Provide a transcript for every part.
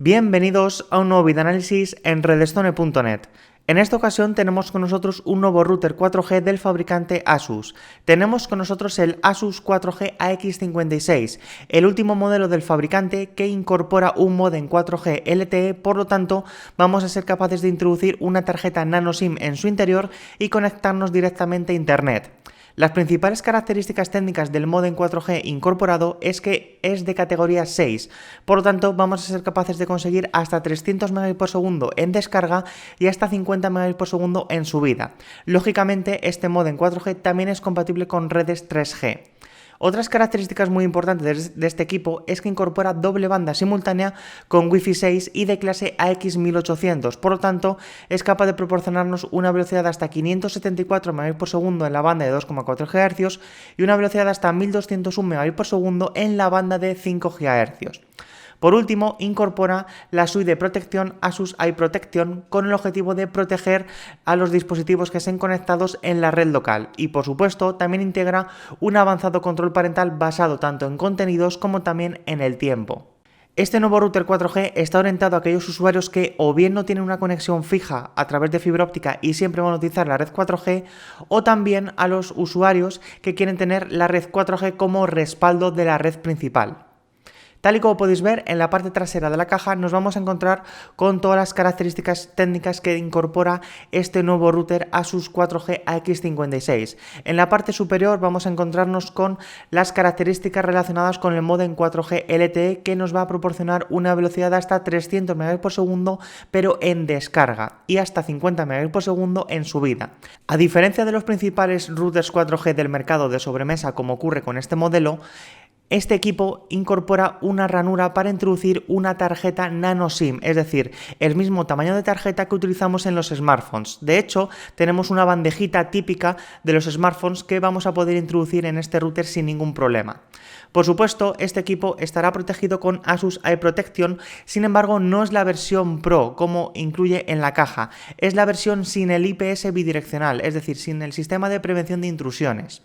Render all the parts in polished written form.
Bienvenidos a un nuevo videoanálisis en redstone.net. En esta ocasión tenemos con nosotros un nuevo router 4G del fabricante Asus. Tenemos con nosotros el Asus 4G AX56, el último modelo del fabricante que incorpora un módem 4G LTE, por lo tanto vamos a ser capaces de introducir una tarjeta nano SIM en su interior y conectarnos directamente a internet. Las principales características técnicas del módem 4G incorporado es que es de categoría 6, por lo tanto vamos a ser capaces de conseguir hasta 300 Mbps en descarga y hasta 50 Mbps en subida. Lógicamente este módem 4G también es compatible con redes 3G. Otras características muy importantes de este equipo es que incorpora doble banda simultánea con Wi-Fi 6 y de clase AX1800, por lo tanto es capaz de proporcionarnos una velocidad de hasta 574 Mbps en la banda de 2,4 GHz y una velocidad de hasta 1201 Mbps en la banda de 5 GHz. Por último, incorpora la suite de protección Asus iProtection con el objetivo de proteger a los dispositivos que estén conectados en la red local y, por supuesto, también integra un avanzado control parental basado tanto en contenidos como también en el tiempo. Este nuevo router 4G está orientado a aquellos usuarios que o bien no tienen una conexión fija a través de fibra óptica y siempre van a utilizar la red 4G, o también a los usuarios que quieren tener la red 4G como respaldo de la red principal. Tal y como podéis ver, en la parte trasera de la caja nos vamos a encontrar con todas las características técnicas que incorpora este nuevo router Asus 4G AX56. En la parte superior vamos a encontrarnos con las características relacionadas con el módem 4G LTE, que nos va a proporcionar una velocidad de hasta 300 Mbps pero en descarga y hasta 50 Mbps en subida. A diferencia de los principales routers 4G del mercado de sobremesa, como ocurre con este modelo, este equipo incorpora una ranura para introducir una tarjeta nano SIM, es decir, el mismo tamaño de tarjeta que utilizamos en los smartphones. De hecho, tenemos una bandejita típica de los smartphones que vamos a poder introducir en este router sin ningún problema. Por supuesto, este equipo estará protegido con Asus iProtection, sin embargo no es la versión Pro como incluye en la caja, es la versión sin el IPS bidireccional, es decir, sin el sistema de prevención de intrusiones.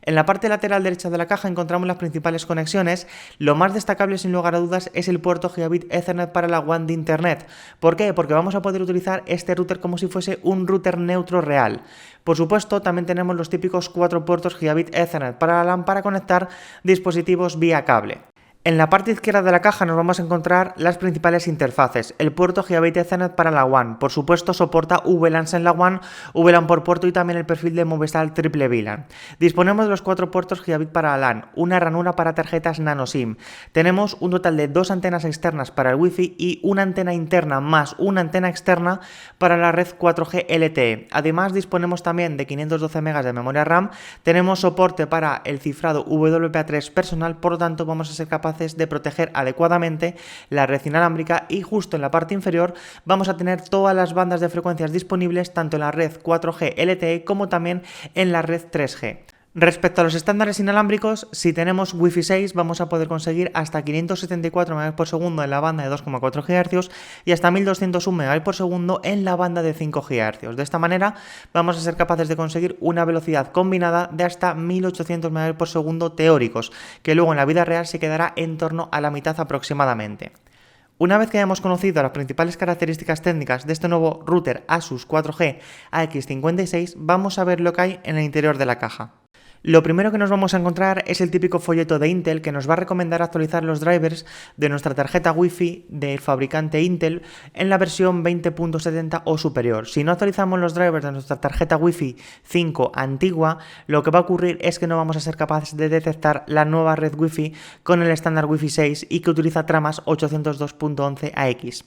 En la parte lateral derecha de la caja encontramos las principales conexiones. Lo más destacable, sin lugar a dudas, es el puerto Gigabit Ethernet para la WAN de Internet. ¿Por qué? Porque vamos a poder utilizar este router como si fuese un router neutro real. Por supuesto, también tenemos los típicos 4 puertos Gigabit Ethernet para la LAN para conectar dispositivos vía cable. En la parte izquierda de la caja nos vamos a encontrar las principales interfaces. El puerto Gigabit Ethernet para la WAN. Por supuesto, soporta VLANs en la WAN, VLAN por puerto y también el perfil de Movistar triple VLAN. Disponemos de los 4 puertos Gigabit para la LAN, una ranura para tarjetas nano SIM. Tenemos un total de 2 antenas externas para el Wi-Fi y una antena interna más una antena externa para la red 4G LTE. Además, disponemos también de 512 MB de memoria RAM. Tenemos soporte para el cifrado WPA3 personal, por lo tanto vamos a ser capaces de proteger adecuadamente la red inalámbrica, y justo en la parte inferior vamos a tener todas las bandas de frecuencias disponibles tanto en la red 4G LTE como también en la red 3G. Respecto a los estándares inalámbricos, si tenemos Wi-Fi 6 vamos a poder conseguir hasta 574 Mbps en la banda de 2,4 GHz y hasta 1201 Mbps en la banda de 5 GHz. De esta manera vamos a ser capaces de conseguir una velocidad combinada de hasta 1800 Mbps teóricos, que luego en la vida real se quedará en torno a la mitad aproximadamente. Una vez que hayamos conocido las principales características técnicas de este nuevo router Asus 4G AX56, vamos a ver lo que hay en el interior de la caja. Lo primero que nos vamos a encontrar es el típico folleto de Intel que nos va a recomendar actualizar los drivers de nuestra tarjeta Wi-Fi del fabricante Intel en la versión 20.70 o superior. Si no actualizamos los drivers de nuestra tarjeta Wi-Fi 5 antigua, lo que va a ocurrir es que no vamos a ser capaces de detectar la nueva red Wi-Fi con el estándar Wi-Fi 6 y que utiliza tramas 802.11ax.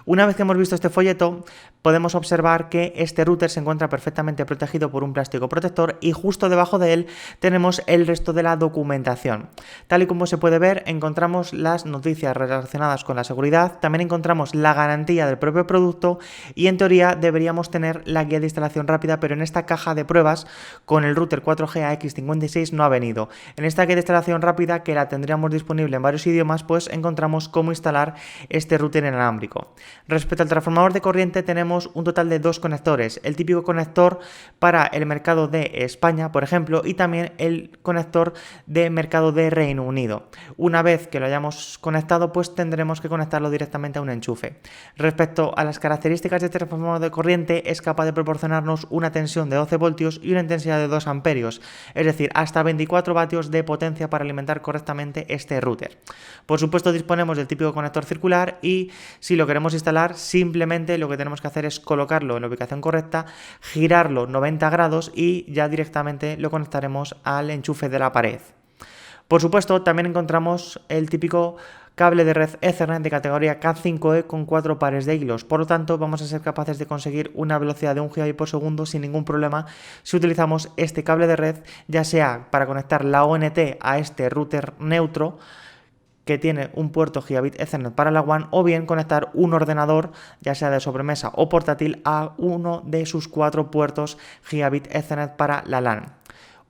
Una vez que hemos visto este folleto, podemos observar que este router se encuentra perfectamente protegido por un plástico protector y justo debajo de él tenemos el resto de la documentación. Tal y como se puede ver, encontramos las noticias relacionadas con la seguridad, también encontramos la garantía del propio producto y en teoría deberíamos tener la guía de instalación rápida, pero en esta caja de pruebas con el router 4G AX56 no ha venido. En esta guía de instalación rápida, que la tendríamos disponible en varios idiomas, pues encontramos cómo instalar este router inalámbrico. inalámbrico. Respecto al transformador de corriente tenemos un total de 2 conectores, el típico conector para el mercado de España, por ejemplo, y también el conector de mercado de Reino Unido. Una vez que lo hayamos conectado, pues tendremos que conectarlo directamente a un enchufe. Respecto a las características de este transformador de corriente, es capaz de proporcionarnos una tensión de 12 voltios y una intensidad de 2 amperios, es decir, hasta 24 vatios de potencia para alimentar correctamente este router. Por supuesto, disponemos del típico conector circular y si lo queremos instalar, simplemente lo que tenemos que hacer es colocarlo en la ubicación correcta, girarlo 90 grados y ya directamente lo conectaremos al enchufe de la pared. Por supuesto, también encontramos el típico cable de red Ethernet de categoría Cat5e con 4 pares de hilos. Por lo tanto, vamos a ser capaces de conseguir una velocidad de 1 GB por segundo sin ningún problema si utilizamos este cable de red, ya sea para conectar la ONT a este router neutro que tiene un puerto Gigabit Ethernet para la WAN, o bien conectar un ordenador, ya sea de sobremesa o portátil, a uno de sus 4 puertos Gigabit Ethernet para la LAN.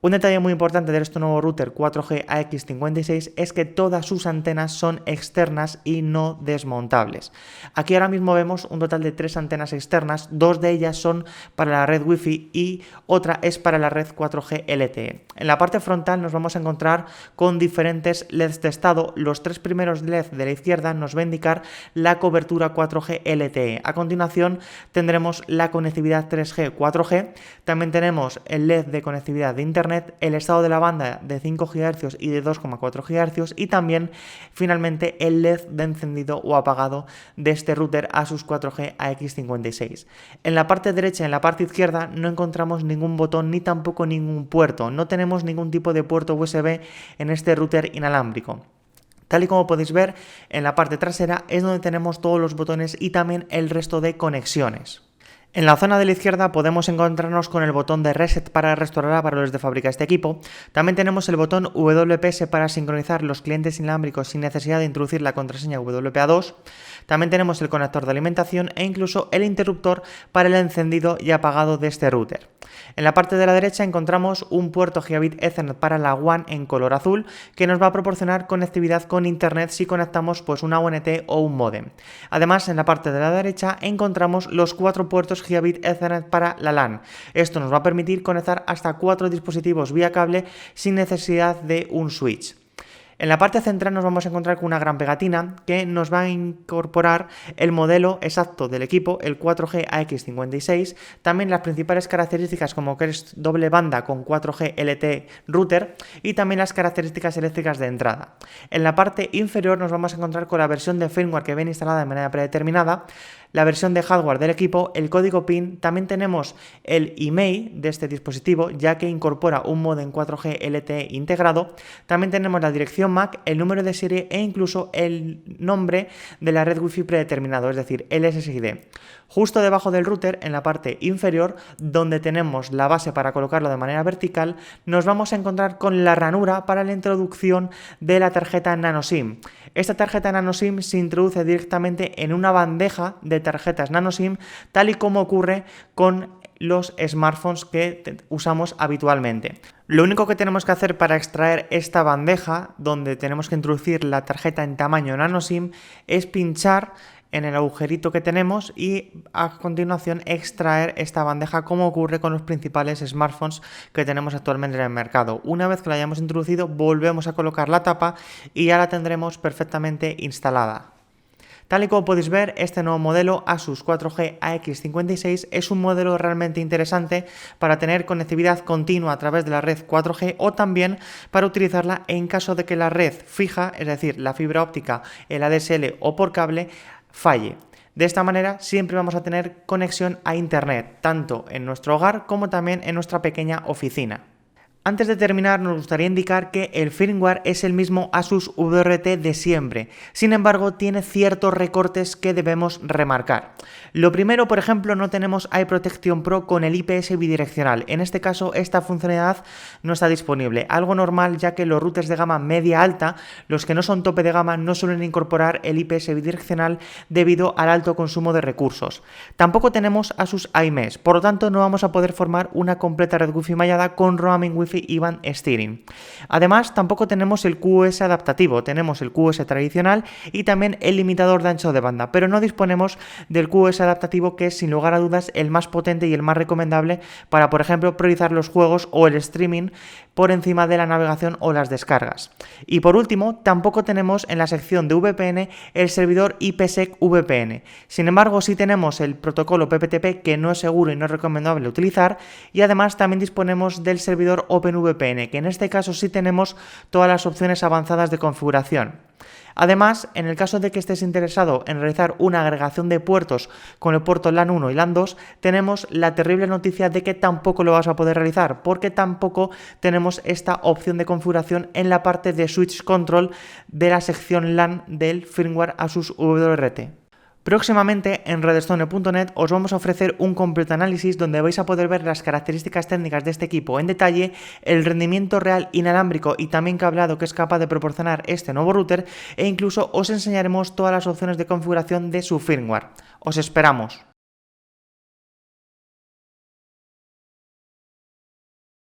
Un detalle muy importante de este nuevo router 4G AX56 es que todas sus antenas son externas y no desmontables. Aquí ahora mismo vemos un total de 3 antenas externas, 2 de ellas son para la red Wi-Fi y otra es para la red 4G LTE. En la parte frontal nos vamos a encontrar con diferentes LEDs de estado. Los 3 primeros LEDs de la izquierda nos va a indicar la cobertura 4G LTE. A continuación tendremos la conectividad 3G 4G, también tenemos el LED de conectividad de Internet, el estado de la banda de 5 GHz y de 2,4 GHz y también finalmente el LED de encendido o apagado de este router Asus 4G AX56. En la parte derecha y en la parte izquierda no encontramos ningún botón ni tampoco ningún puerto, no tenemos ningún tipo de puerto USB en este router inalámbrico. Tal y como podéis ver, en la parte trasera es donde tenemos todos los botones y también el resto de conexiones. En la zona de la izquierda podemos encontrarnos con el botón de Reset para restaurar valores de fábrica de este equipo. También tenemos el botón WPS para sincronizar los clientes inalámbricos sin necesidad de introducir la contraseña WPA2. También tenemos el conector de alimentación e incluso el interruptor para el encendido y apagado de este router. En la parte de la derecha encontramos un puerto Gigabit Ethernet para la WAN en color azul que nos va a proporcionar conectividad con Internet si conectamos pues una ONT o un módem. Además, en la parte de la derecha encontramos los 4 puertos Gigabit Ethernet para la LAN. Esto nos va a permitir conectar hasta 4 dispositivos vía cable sin necesidad de un switch. En la parte central nos vamos a encontrar con una gran pegatina que nos va a incorporar el modelo exacto del equipo, el 4G AX56, también las principales características como que es doble banda con 4G LTE router y también las características eléctricas de entrada. En la parte inferior nos vamos a encontrar con la versión de firmware que viene instalada de manera predeterminada, la versión de hardware del equipo, el código PIN, también tenemos el email de este dispositivo ya que incorpora un modem 4G LTE integrado, también tenemos la dirección MAC, el número de serie e incluso el nombre de la red Wi-Fi predeterminado, es decir, el SSID. Justo debajo del router, en la parte inferior, donde tenemos la base para colocarlo de manera vertical, nos vamos a encontrar con la ranura para la introducción de la tarjeta NanoSIM. Esta tarjeta NanoSIM se introduce directamente en una bandeja de tarjetas NanoSIM, tal y como ocurre con los smartphones que usamos habitualmente. Lo único que tenemos que hacer para extraer esta bandeja, donde tenemos que introducir la tarjeta en tamaño NanoSIM, es pinchar en el agujerito que tenemos y a continuación extraer esta bandeja como ocurre con los principales smartphones que tenemos actualmente en el mercado. Una vez que la hayamos introducido, volvemos a colocar la tapa y ya la tendremos perfectamente instalada. Tal y como podéis ver, este nuevo modelo Asus 4G AX56 es un modelo realmente interesante para tener conectividad continua a través de la red 4G o también para utilizarla en caso de que la red fija, es decir, la fibra óptica, el ADSL o por cable, falle. De esta manera siempre vamos a tener conexión a Internet, tanto en nuestro hogar como también en nuestra pequeña oficina. Antes de terminar, nos gustaría indicar que el firmware es el mismo Asus VRT de siempre, sin embargo tiene ciertos recortes que debemos remarcar. Lo primero, por ejemplo, no tenemos Eye Protection Pro con el IPS bidireccional, en este caso esta funcionalidad no está disponible, algo normal ya que los routers de gama media-alta, los que no son tope de gama, no suelen incorporar el IPS bidireccional debido al alto consumo de recursos. Tampoco tenemos Asus iMesh, por lo tanto no vamos a poder formar una completa red Wi-Fi mallada con roaming Wi-Fi Wi-Fi y Band Steering. Además, tampoco tenemos el QoS adaptativo, tenemos el QoS tradicional y también el limitador de ancho de banda, pero no disponemos del QoS adaptativo, que es sin lugar a dudas el más potente y el más recomendable para, por ejemplo, priorizar los juegos o el streaming por encima de la navegación o las descargas. Y por último, tampoco tenemos en la sección de VPN el servidor IPsec VPN. Sin embargo, sí tenemos el protocolo PPTP, que no es seguro y no es recomendable utilizar, y además también disponemos del servidor OpenVPN, que en este caso sí tenemos todas las opciones avanzadas de configuración. Además, en el caso de que estés interesado en realizar una agregación de puertos con el puerto LAN 1 y LAN 2, tenemos la terrible noticia de que tampoco lo vas a poder realizar, porque tampoco tenemos esta opción de configuración en la parte de Switch Control de la sección LAN del firmware Asus WRT. Próximamente en redstone.net os vamos a ofrecer un completo análisis donde vais a poder ver las características técnicas de este equipo en detalle, el rendimiento real inalámbrico y también cableado que es capaz de proporcionar este nuevo router, e incluso os enseñaremos todas las opciones de configuración de su firmware. Os esperamos.